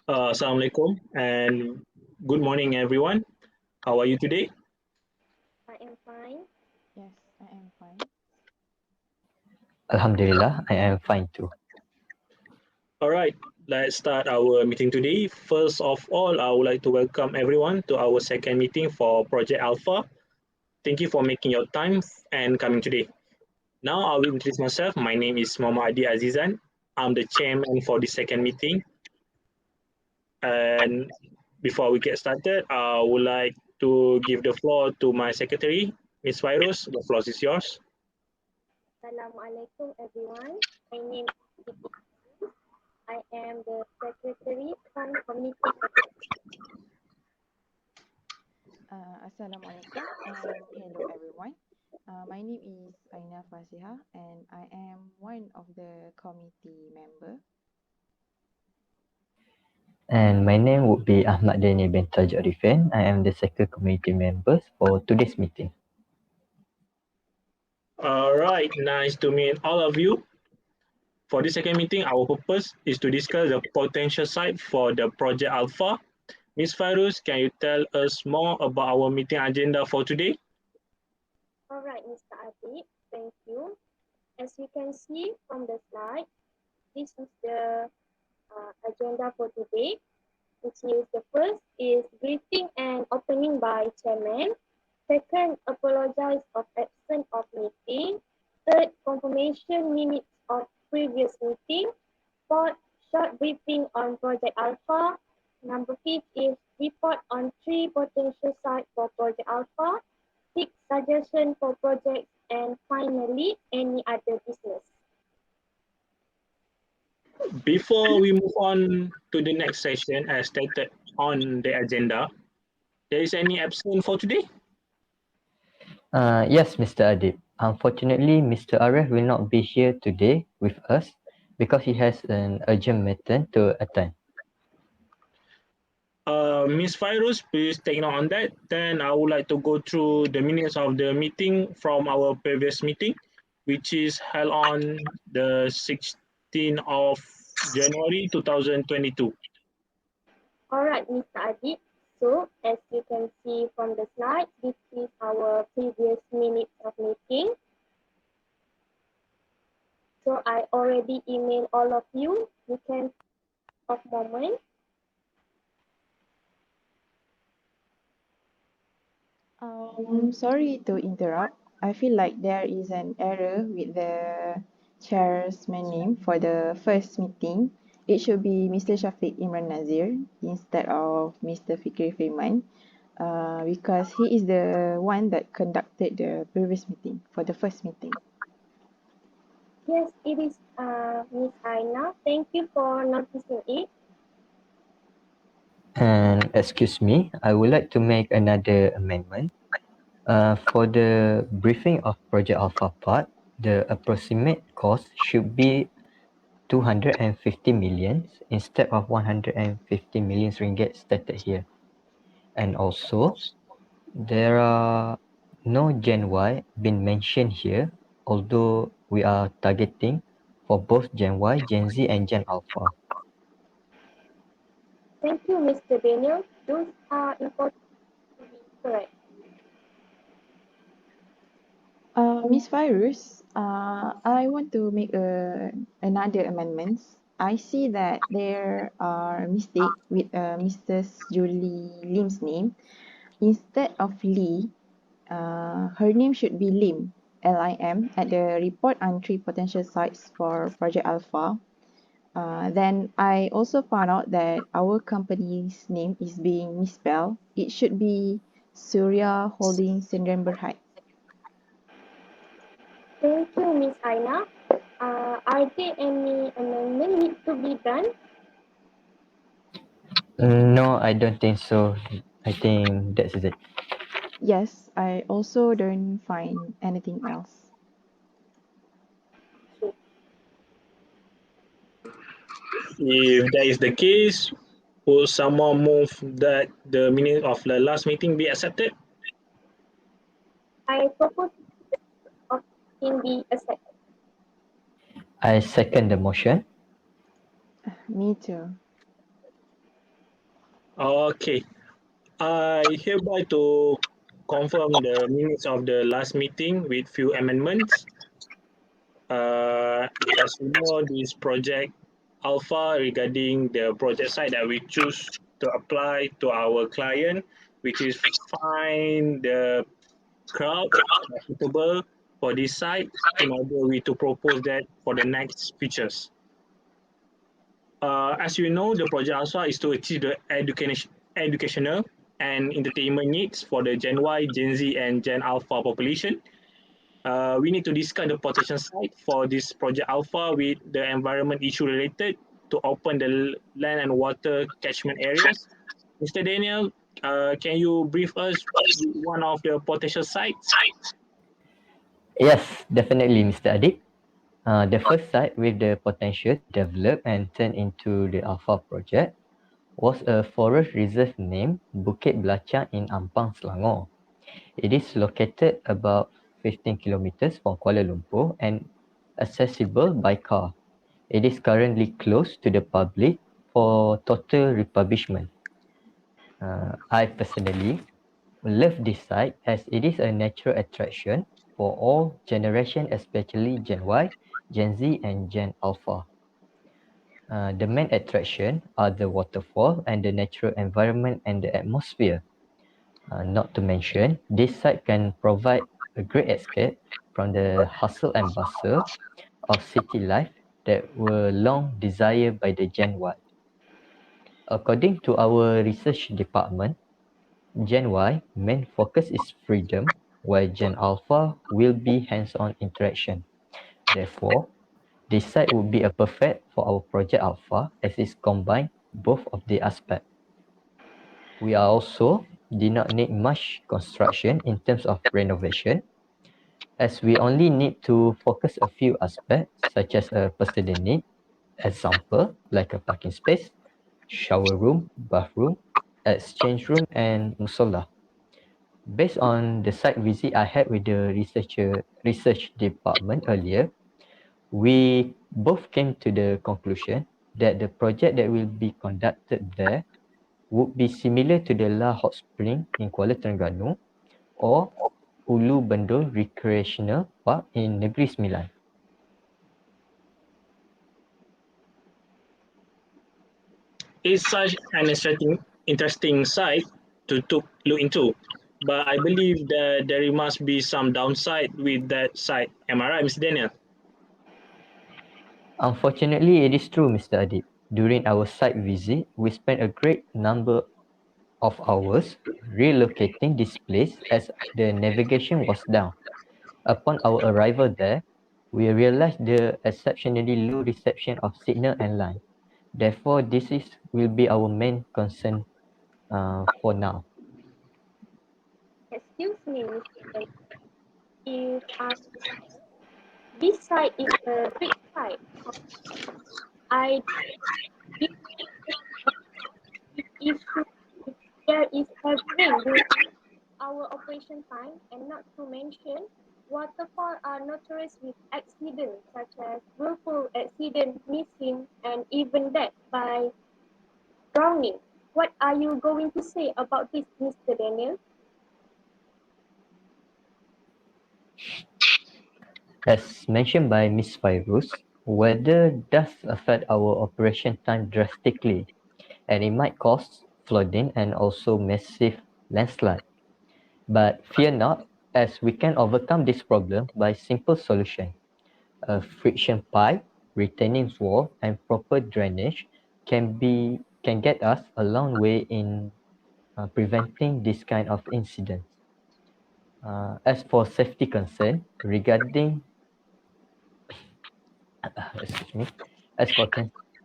Assalamualaikum and good morning, everyone. How are you today? I am fine. Yes, I am fine. Alhamdulillah, I am fine too. All right, let's start our meeting today. First of all, I would like to welcome everyone to our second meeting for Project Alpha. Thank you for making your time and coming today. Now, I will introduce myself. My name is Mohamad Azizan. I'm the chairman for the second meeting. And before we get started, I would like to give the floor to my secretary, Ms. Fairuz. The floor is yours. Assalamualaikum everyone. My name is Siti. I am the secretary from committee. Assalamualaikum and hello everyone. My name is Aina Fasihah and I am one of the committee member. And my name would be Ahmad Danial bin Tajul Arifin. I am the second committee member for today's meeting. All right, nice to meet all of you. For this second meeting, our purpose is to discuss the potential site for the Project Alpha. Ms. Fairuz, can you tell us more about our meeting agenda for today? All right, Mr. Adib, thank you. As you can see from the slide, this is the agenda for today, which is the first is greeting and opening by chairman. Second, apologize of absence of meeting. Third, confirmation minutes of previous meeting. Fourth, short briefing on Project Alpha. Number fifth is report on 3 potential sites for Project Alpha. 6, suggestion for projects. And finally, any other business. Before we move on to the next session as stated on the agenda, there is any absent for today? Yes, Mr. Adib. Unfortunately, Mr. Arif will not be here today with us because he has an urgent matter to attend. Ms. Fairuz, please take note on that. Then I would like to go through the minutes of the meeting from our previous meeting, which is held on the 16th of January 2022. All right, Mr. Adib. So, as you can see from the slide, this is our previous minutes of meeting. So, I already emailed all of you. You can of moment. Sorry to interrupt. I feel like there is an error with the chairman name for the first meeting. It should be Mr. Shafiq Imran Nazir instead of Mr. Fikri Freeman because he is the one that conducted the previous meeting for the first meeting. Yes, it is Miss Aina. Thank you for noticing it. And excuse me, I would like to make another amendment. For the briefing of Project Alpha part, the approximate cost should be 250 million instead of 150 million ringgit stated here. And also, there are no Gen Y been mentioned here, although we are targeting for both Gen Y, Gen Z and Gen Alpha. Thank you, Mr. Daniel. Those are important to be correct. Miss Fairuz, I want to make another amendments. I see that there are mistake with Mrs. Julie Lim's name. Instead of Lee, her name should be Lim, Lim, at the report on 3 potential sites for Project Alpha. Then I also found out that our company's name is being misspelled. It should be Surya Holding Syndrome Berhad. Thank you, Miss Aina. Are there any amendment need to be done? No, I don't think so. I think that's it. Yes, I also don't find anything else. Okay. If that is the case, will someone move that the minute of the last meeting be accepted? I propose of in be accepted. I second the motion. Me too. Okay. I hereby to confirm the minutes of the last meeting with few amendments. As you know, this project alpha regarding the project site that we choose to apply to our client, which is find the crowd suitable for this site in order we to propose that for the next features. As you know, the project alpha is to achieve the educational and entertainment needs for the Gen Y, Gen Z, and Gen Alpha population. We need to discuss the potential site for this project alpha with the environment issue related to open the land and water catchment areas. Mr. Daniel, can you brief us with one of the potential sites? Yes, definitely, Mr. Adib. The first site with the potential to develop and turn into the Alpha project was a forest reserve named Bukit Belachang in Ampang, Selangor. It is located about 15 kilometers from Kuala Lumpur and accessible by car. It is currently closed to the public for total refurbishment. I personally love this site as it is a natural attraction for all generations, especially Gen Y, Gen Z, and Gen Alpha. The main attraction are the waterfall and the natural environment and the atmosphere. Not to mention, this site can provide a great escape from the hustle and bustle of city life that were long desired by the Gen Y. According to our research department, Gen Y main focus is freedom, while Gen Alpha will be hands-on interaction. Therefore, this site would be a perfect for our project Alpha as it combines both of the aspects. We are also did not need much construction in terms of renovation, as we only need to focus a few aspects such as a personal need, example like a parking space, shower room, bathroom, exchange room, and musola. Based on the site visit I had with the research department earlier, we both came to the conclusion that the project that will be conducted there would be similar to the La Hot Spring in Kuala Terengganu or Ulu Bendul Recreational Park in Negeri Sembilan. It's such an interesting site to look into, but I believe that there must be some downside with that site. Am I right, Mr. Daniel? Unfortunately, it is true, Mr. Adib. During our site visit, we spent a great number of hours relocating this place as the navigation was down. Upon our arrival there, we realized the exceptionally low reception of signal and line. Therefore, will be our main concern for now. Excuse me, Mr. If this site is a big site, I did issue if there is heavy rain during our operation time, and not to mention waterfall are notorious with accidents such as willful accident, missing, and even death by drowning. What are you going to say about this, Mr. Daniel? As mentioned by Ms. Fairuz, weather does affect our operation time drastically, and it might cause flooding and also massive landslide. But fear not, as we can overcome this problem by simple solution. A friction pipe, retaining wall, and proper drainage can get us a long way in preventing this kind of incidents. As for safety concern regarding excuse me, as for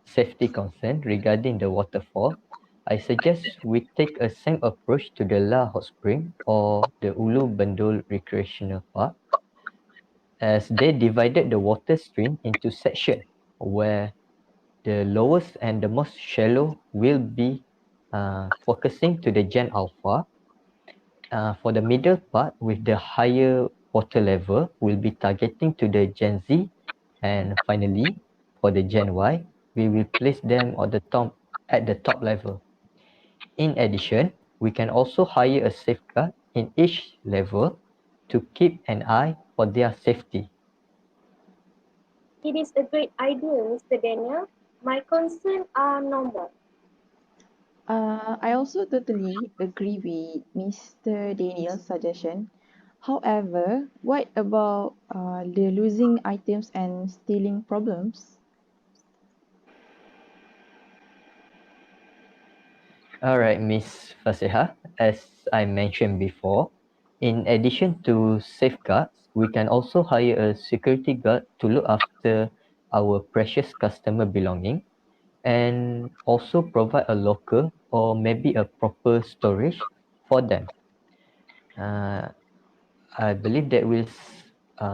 safety concern regarding the waterfall, I suggest we take a same approach to the La Hot Spring or the Ulu Bendul Recreational Park, as they divided the water stream into sections where the lowest and the most shallow will be focusing to the Gen Alpha. For the middle part with the higher water level will be targeting to the Gen Z, and finally for the Gen Y we will place them on the top at the top level. In addition, we can also hire a safeguard in each level to keep an eye for their safety. It is a great idea, Mr. Daniel. My concerns are normal. I also totally agree with Mr. Daniel's suggestion. However, what about the losing items and stealing problems? Alright, Miss Fasihah, as I mentioned before, in addition to safeguards, we can also hire a security guard to look after our precious customer belonging and also provide a locker or maybe a proper storage for them. Uh, I believe that will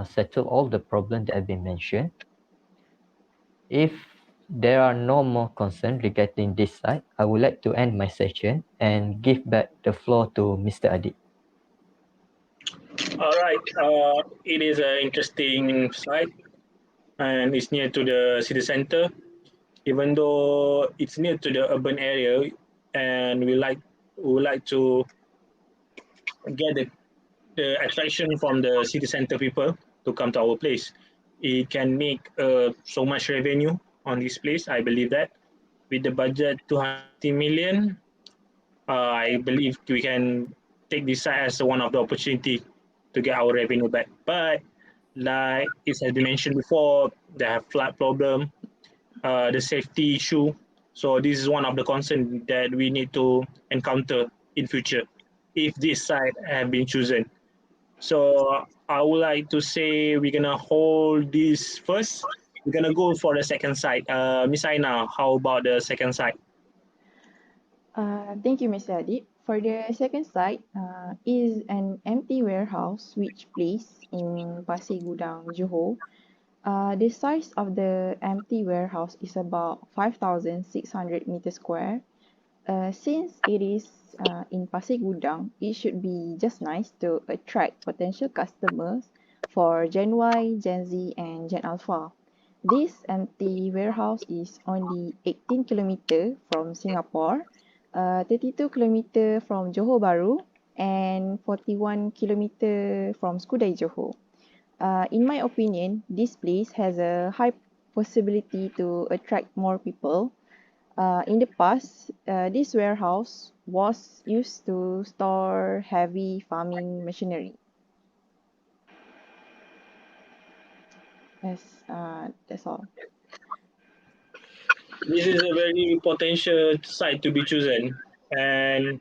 settle all the problems that have been mentioned. If there are no more concerns regarding this side, I would like to end my session and give back the floor to Mr. Adib. All right. It is an interesting site and it's near to the city center. Even though it's near to the urban area, and we would like to get the attraction from the city center people to come to our place. It can make so much revenue on this place. I believe that with the budget 250 million, I believe we can take this as one of the opportunity to get our revenue back. But like it has been mentioned before, they have flood problem, the safety issue. So this is one of the concerns that we need to encounter in future if this site have been chosen. So I would like to say we're gonna hold this first. We're gonna go for the second site. Miss Aina, how about the second site? Thank you, Mr. Adib. For the second site, is an empty warehouse which placed in Pasir Gudang, Johor. The size of the empty warehouse is about 5,600 meters square. Since it is in Pasir Gudang, it should be just nice to attract potential customers for Gen Y, Gen Z, and Gen Alpha. This empty warehouse is only 18 kilometer from Singapore, 32 kilometer from Johor Bahru, and 41 kilometer from Skudai, Johor. In my opinion, this place has a high possibility to attract more people. In the past, this warehouse was used to store heavy farming machinery. Yes, that's all. This is a very potential site to be chosen, and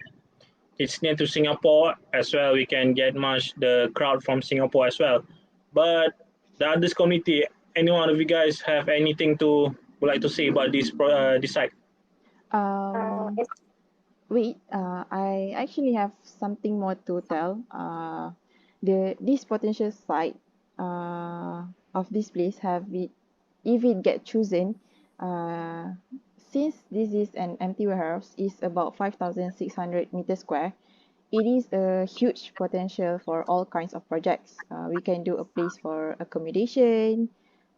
it's near to Singapore as well. We can get much the crowd from Singapore as well. But the others community, any one of you guys have anything to would like to say about this site? Um, As Wait, I actually have something more to tell. This potential site of this place have it, if it get chosen, uh, since this is an empty warehouse, is about 5,600 meters square. It is a huge potential for all kinds of projects. We can do a place for accommodation,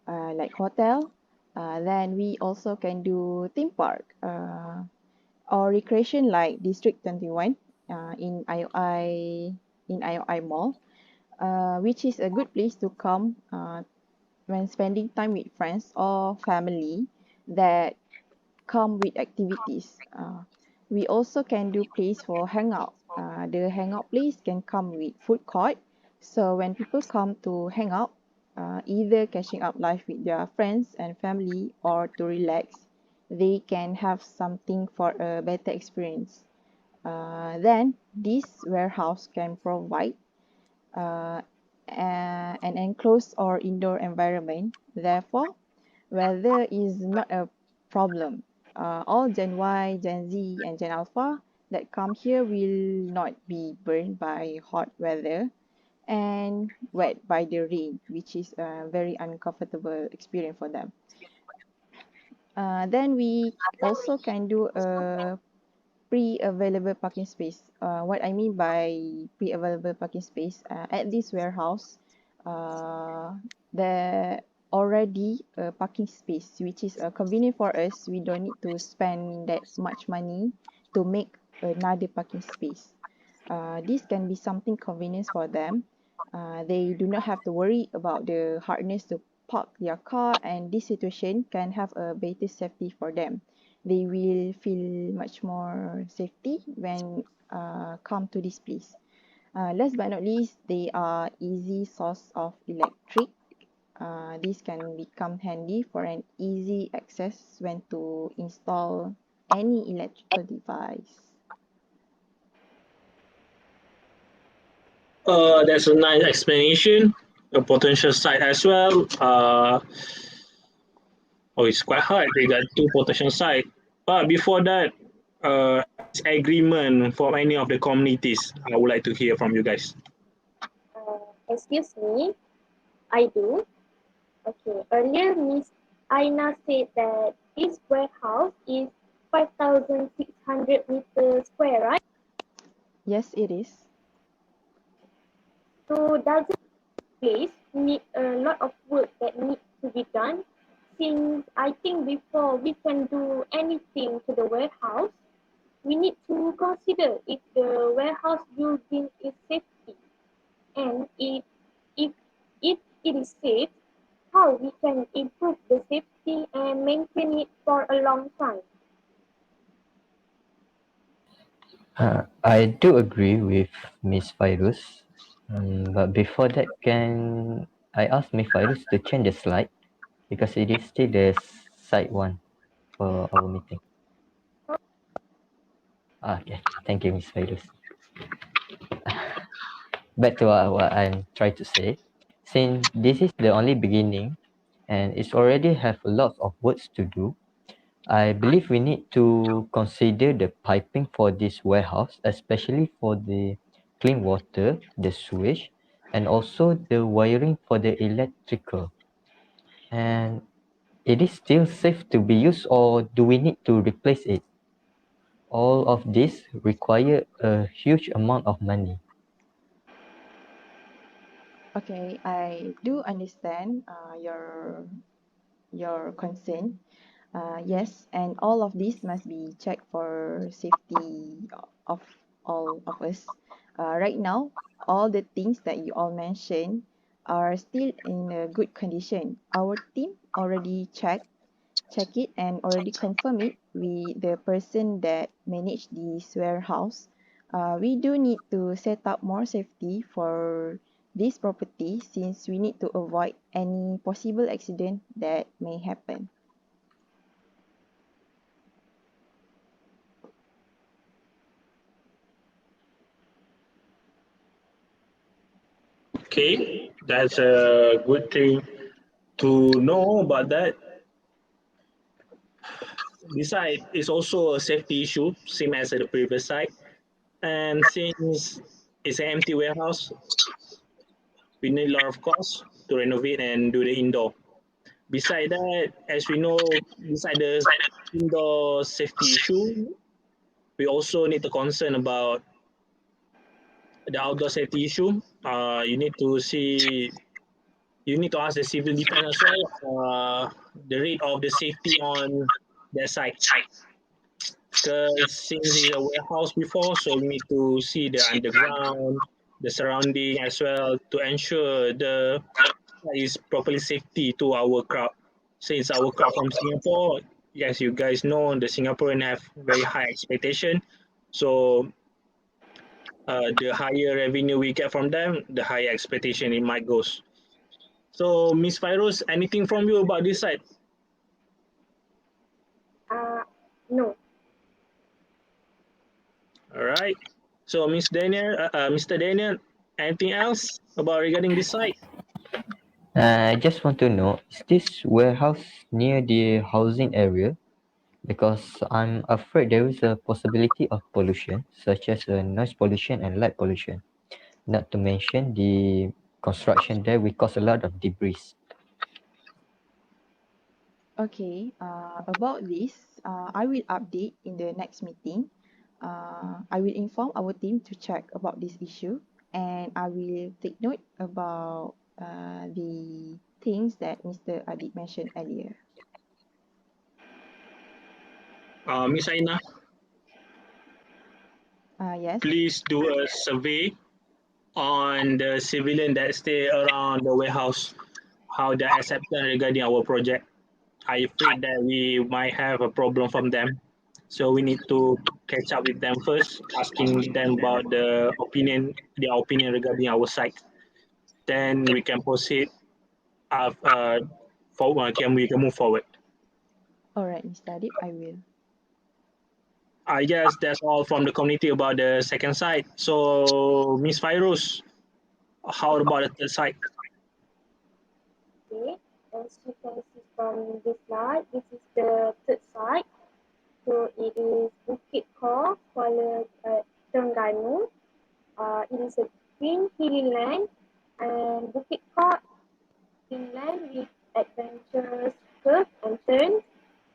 like hotel. Then we also can do theme park. Or recreation like District 21 in IOI Mall, which is a good place to come when spending time with friends or family that come with activities. We also can do place for hangout. The hangout place can come with food court. So when people come to hang out, either catching up life with their friends and family or to relax, they can have something for a better experience. Then this warehouse can provide uh, an enclosed or indoor environment. Therefore, weather is not a problem. All Gen Y, Gen Z, and Gen Alpha that come here will not be burned by hot weather and wet by the rain, which is a very uncomfortable experience for them. Then we also can do a pre-available parking space. What I mean by pre-available parking space, at this warehouse, there already a parking space, which is convenient for us. We don't need to spend that much money to make another parking space. This can be something convenience for them. They do not have to worry about the hardness to park their car, and this situation can have a better safety for them. They will feel much more safety when come to this place. Last but not least, they are easy source of electric. This can become handy for an easy access when to install any electrical device. That's a nice explanation. A potential site as well. It's quite hard. They got two potential sites. But before that, any agreement from any of the communities, I would like to hear from you guys. Excuse me, I do. Okay, earlier Miss Aina said that this warehouse is 5,600 meters square, right? Yes, it is. So does it place need a lot of work that needs to be done? Since I think before we can do anything to the warehouse, we need to consider if the warehouse building is safety and if, if it is safe, how we can improve the safety and maintain it for a long time. I do agree with Miss Fairuz. But before that, can I ask Miss Fairuz to change the slide because it is still the side one for our meeting. Okay, thank you, Miss Fairuz. Back to what I'm trying to say. Since this is the only beginning and it's already have a lot of works to do, I believe we need to consider the piping for this warehouse, especially for the clean water, the sewage, and also the wiring for the electrical. And it is still safe to be used, or do we need to replace it? All of this require a huge amount of money. Okay, I do understand your concern. Yes, and all of this must be checked for safety of all of us. Right now, all the things that you all mentioned are still in a good condition. Our team already check it and already confirm it with the person that manage this warehouse. We do need to set up more safety for this property since we need to avoid any possible accident that may happen. Okay, that's a good thing to know about that. This site is also a safety issue, same as the previous site. And since it's an empty warehouse, we need a lot of cost to renovate and do the indoor. Beside that, as we know, beside the indoor safety issue, we also need to concern about the outdoor safety issue. You need to ask the civil defense as well, the rate of the safety on that site. Because since it's a warehouse before, so we need to see the underground, the surrounding as well to ensure the site is properly safety to our crowd. Since our crowd from Singapore, yes, you guys know the Singaporean have very high expectation. So the higher revenue we get from them, the higher expectation it might goes. So Miss Fairuz, anything from you about this site? No. All right. So Mr. Daniel, anything else about regarding this site? I just want to know, is this warehouse near the housing area? Because I'm afraid there is a possibility of pollution, such as noise pollution and light pollution. Not to mention the construction there will cause a lot of debris. Okay, about this, I will update in the next meeting. I will inform our team to check about this issue and I will take note about the things that Mr. Adib mentioned earlier. Miss Aina? Yes. please do a survey on the civilian that stay around the warehouse, how they acceptance regarding our project. I afraid that we might have a problem from them. So we need to catch up with them first, asking them about their opinion regarding our site. Then we can proceed. Forward, we can move forward. All right, Mr. Adib, I will. I guess that's all from the community about the second site. So, Miss Fairuz, how about the third site? Okay, as you can see from this slide, this is the third site. So it is Bukit Kor, Kuala Terengganu. It is a green hilly land, and Bukit Kor inland with adventurous curves and turns.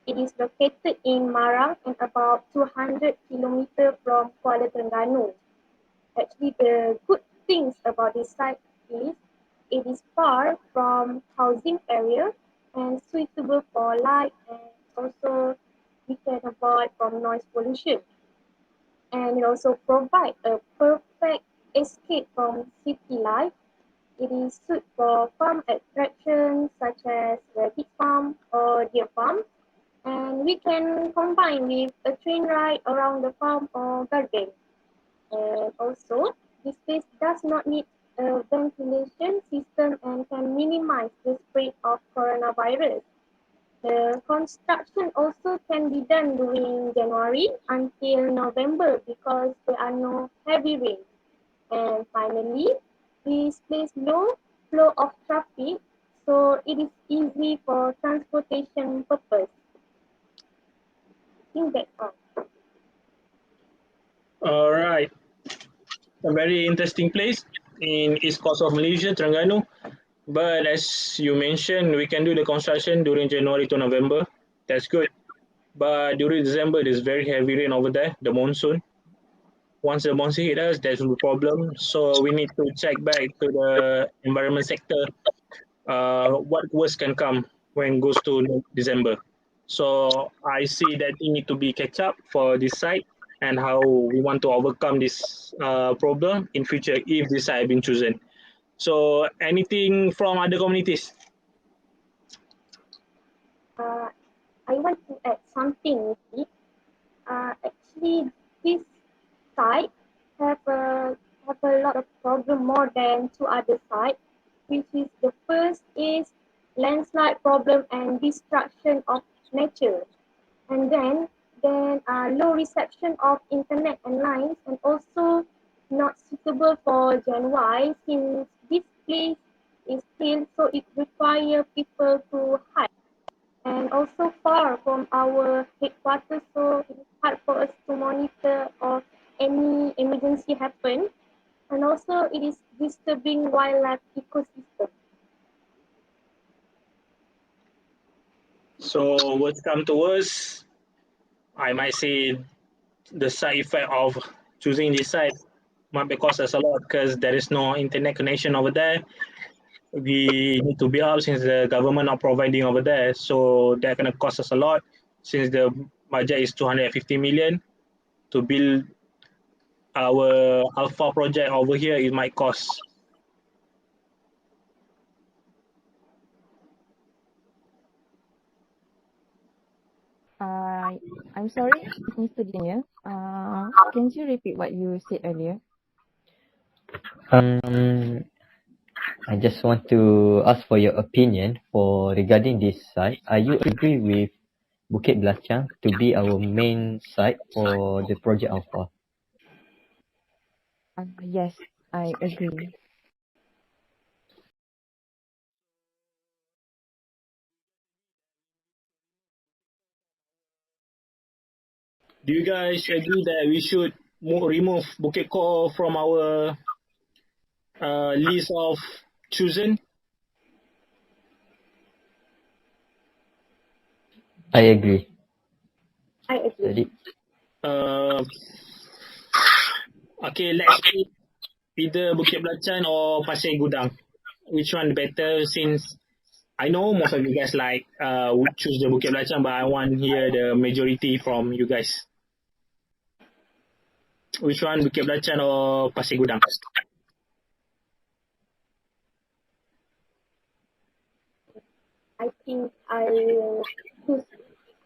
It is located in Marang and about 200 kilometers from Kuala Terengganu. Actually, the good things about this site is it is far from housing area and suitable for light, and also we can avoid from noise pollution. And it also provides a perfect escape from city life. It is suited for farm attractions such as rabbit farm or deer farm, and we can combine with a train ride around the farm or garden. And also, this place does not need a ventilation system and can minimize the spread of coronavirus. The construction also can be done during January until November because there are no heavy rain. And finally, this place low flow of traffic, so it is easy for transportation purpose. I think that's all. All right, a very interesting place in East Coast of Malaysia, Terengganu. But as you mentioned, we can do the construction during January to November. That's good. But during December, there's very heavy rain over there, the monsoon. Once the monsoon hit us, there's a problem. So we need to check back to the environment sector. What worse can come when it goes to December? So I see that we need to be catch up for this site and how we want to overcome this problem in future if this site has been chosen. So anything from other communities? Uh, I want to add something. Actually, this site have a lot of problem more than two other sites, which is the first is landslide problem and destruction of nature, and then low reception of internet and lines, and also not suitable for Gen Y since this place is still so it require people to hide and also far from our headquarters, so it's hard for us to monitor or any emergency happen. And also it is disturbing wildlife ecosystem. So worst come to worst, I might say the side effect of choosing this site might be cost us a lot because there is no internet connection over there. We need to build up since the government not providing over there. So that gonna cost us a lot since the budget is 250 million to build our alpha project over here. It might cost. Uh, I'm sorry, Mr. Daniel. Can you repeat what you said earlier? I just want to ask for your opinion for regarding this site. Are you agree with Bukit Belachang to be our main site for the project Alpha? Yes, I agree. Do you guys agree that we should remove Bukit Ko from our list of chosen? I agree. I agree. Adib? Uh, okay, let's pick either Bukit Belacan or Pasir Gudang. Which one better? Since I know most of you guys would choose the Bukit Belacan, but I want to hear the majority from you guys. Which one, Bukit Belacan or Pasir Gudang? I think I will choose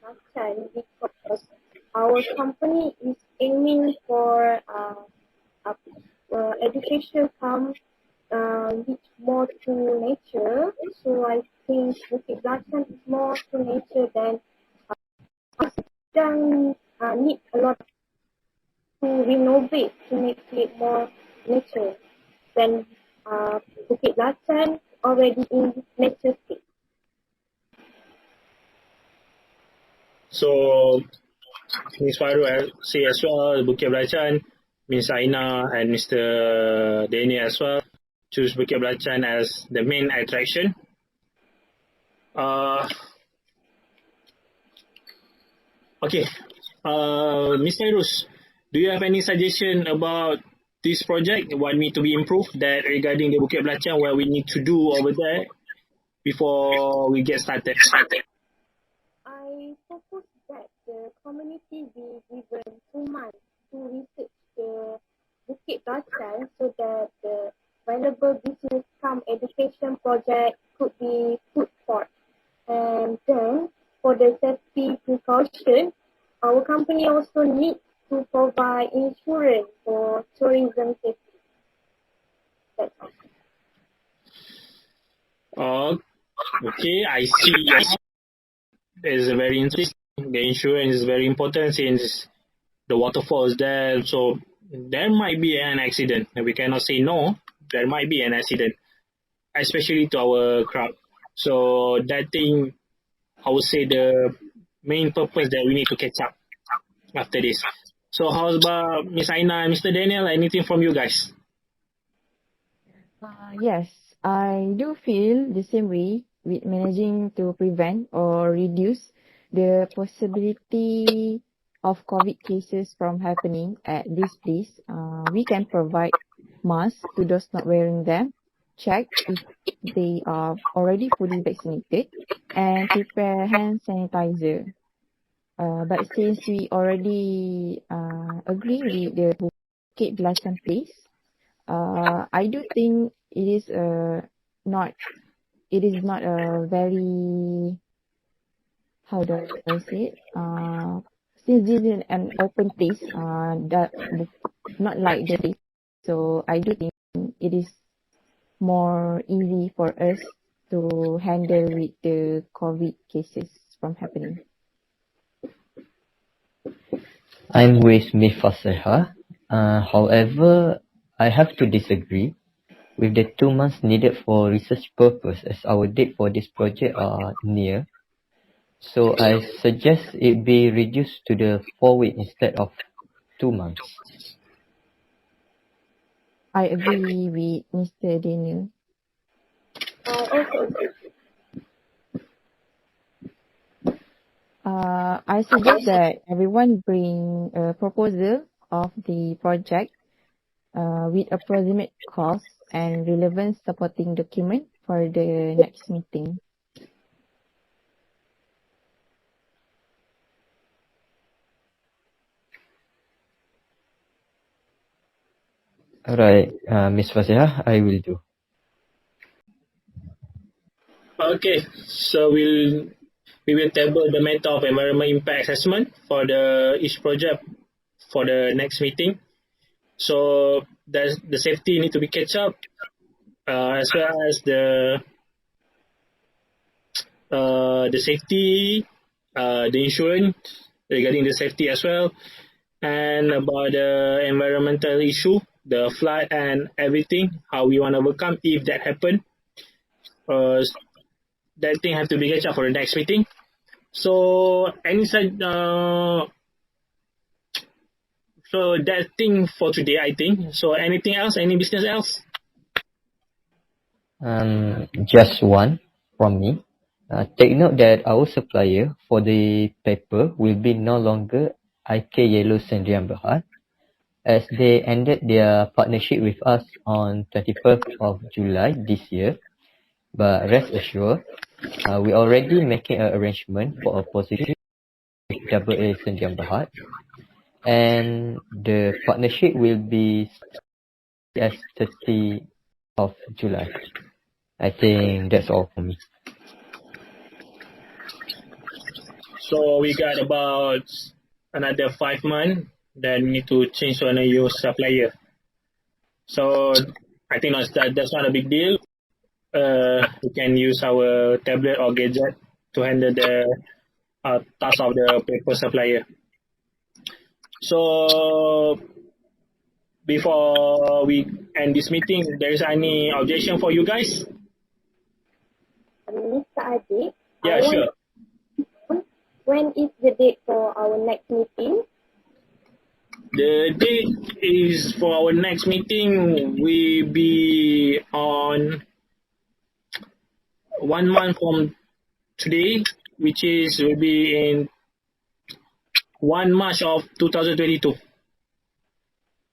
Belacan because our company is aiming for education from which more to nature. So I think Bukit Belacan is more to nature than Padang need a lot to renovate to make it more nature than Bukit Belacan already in nature state. So Ms. Fairuz say as well, Bukit Belacan, Ms. Aina and Mr. Danial as well choose Bukit Belacan as the main attraction. Okay, Ms. Fairuz, do you have any suggestion about this project? What need to be improved that regarding the Bukit Belacan, what we need to do over there before we get started? I propose that the community be given 2 months to research the Bukit Belacan so that the valuable business come education project could be put forth. And then for the safety precaution, our company also needs to provide insurance for tourism safety. That's all. Okay, I see. It's very interesting. The insurance is very important since the waterfall is there, so there might be an accident. We cannot say no. There might be an accident, especially to our crowd. So that thing, I would say the main purpose that we need to catch up after this. So how's about Miss Aina and Mr. Daniel? Anything from you guys? Yes, I do feel the same way with managing to prevent or reduce the possibility of COVID cases from happening at this place. We can provide masks to those not wearing them, check if they are already fully vaccinated, and prepare hand sanitizer. But since we already agree with the Bukit Belacan place, I do think not it is not a very, how do I say it? Since this is an open place, not like the place, so I do think it is more easy for us to handle with the COVID cases from happening. I'm with Ms. Fasihah. However, I have to disagree with the 2 months needed for research purpose as our date for this project are near. So I suggest it be reduced to the 4 weeks instead of 2 months. I agree with Mr. Daniel. I suggest that everyone bring a proposal of the project with approximate cost and relevant supporting document for the next meeting. Alright, Ms. Fasihah, I will do. Okay, so we will table the matter of environment impact assessment for each project for the next meeting. So the safety need to be catch up, as well as the safety, the insurance regarding the safety as well, and about the environmental issue, the flood and everything, how we want to overcome if that happen. That thing have to be catch up for the next meeting. So so that thing for today, I think. So anything else? Any business else? Just one from me. Take note that our supplier for the paper will be no longer IK Yellow Sendirian Berhad, as they ended their partnership with us on 21st of July this year. But rest assured, we already making an arrangement for a position with AA Sendirian Berhad. and the partnership will be as 30 of July. I think that's all for me. So we got about another 5 months. Then we need to change to a new supplier. So I think that's not a big deal. We can use our tablet or gadget to handle the task of the paper supplier. So before we end this meeting, there is any objection for you guys? Mr. Adib, Yeah, sure. when is the date for our next meeting? The date is for our next meeting will be on 1 month from today, which will be in 1 March of 2022.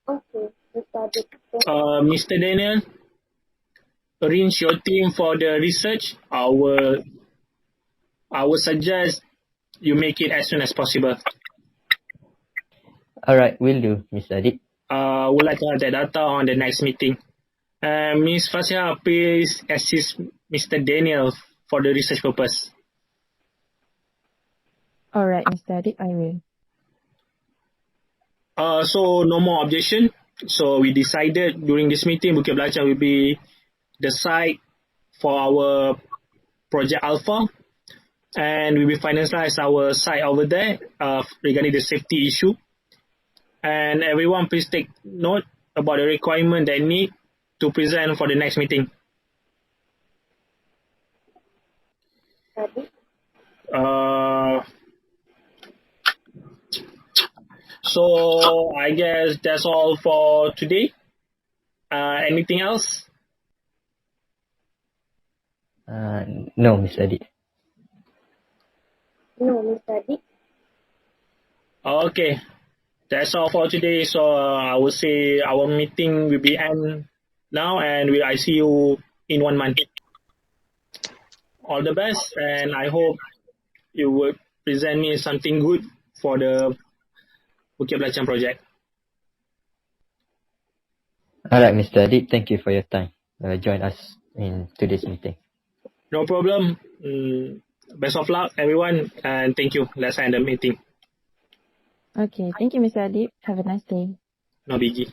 Okay, Mr. Adib. Mr. Daniel, arrange your team for the research. I will suggest you make it as soon as possible. Alright, will do, Mr. Adib. Would like to have that data on the next meeting. Ms. Fasihah, please assist Mr. Daniel for the research purpose. Alright, Mr. Adib, I will. So no more objection. So we decided during this meeting, Bukit Belacan will be the site for our project Alpha, and we will finalize our site over there regarding the safety issue. And everyone, please take note about the requirement they need to present for the next meeting. So I guess that's all for today. Anything else? No, Mr. Adib. No, Mr. Adib. Okay, that's all for today. So I will say our meeting will be end now, and I see you in 1 month. All the best, and I hope you will present me something good for the Bukit Belacan project. Alright, Mr. Adib, thank you for your time. Join us in today's meeting. No problem. Best of luck, everyone, and thank you. Let's end the meeting. Okay, thank you, Mr. Adib. Have a nice day. No biggie.